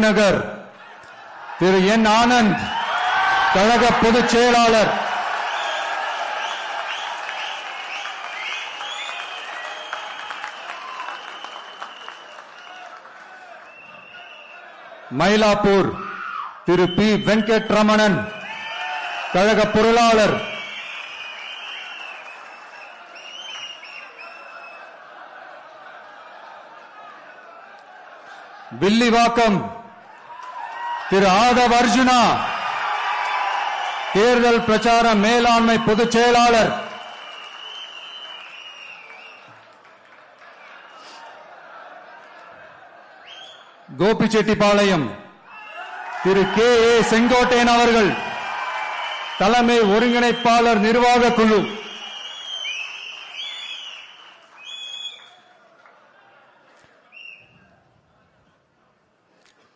நகர் திரு என் ஆனந்த் கழக பொதுச் செயலாளர். மயிலாப்பூர் திரு பி வெங்கட்ரமணன் கழக பொருளாளர். வில்லிவாக்கம் திரு ஆதவ் அர்ஜுனா தேர்தல் பிரச்சார மேலாண்மை பொதுச் செயலாளர். கோபிச்செட்டிப்பாளையம் திரு கே ஏ செங்கோட்டையன் அவர்கள் தலைமை ஒருங்கிணைப்பாளர் நிர்வாக குழு.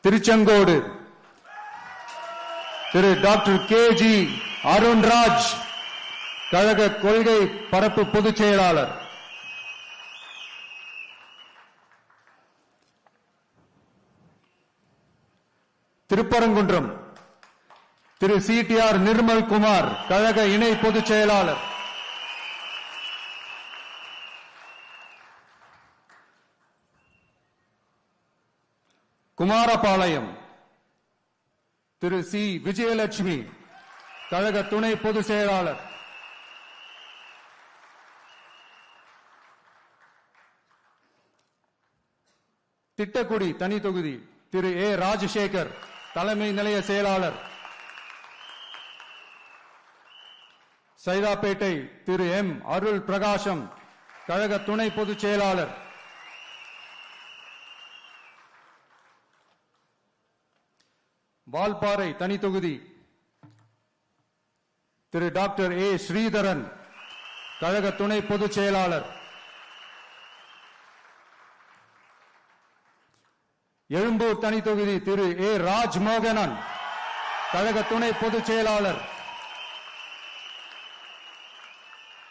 திருச்செங்கோடு திரு டாக்டர் கே ஜி அருண்ராஜ் கழக கொள்கை பரப்பு பொதுச் செயலாளர். திருப்பரங்குன்றம் திரு சிடிஆர் நிர்மல் குமார் கழக இணை பொதுச் செயலாளர். குமாரபாளையம் திரு சி விஜயலட்சுமி கழக துணை பொதுச் செயலாளர். திட்டக்குடி தனி தொகுதி திரு ஏ ராஜசேகர் தலைமை நிலைய செயலாளர். சைதாப்பேட்டை திரு எம் அருள் பிரகாசம் கழக துணை பொதுச் செயலாளர். வால்பாறை தனி தொகுதி திரு டாக்டர் ஏ ஸ்ரீதரன் கழக துணை பொதுச் செயலாளர். எழும்பூர் தனி தொகுதி திரு ஏ ராஜ்மோகனன் கழக துணை பொதுச் செயலாளர்.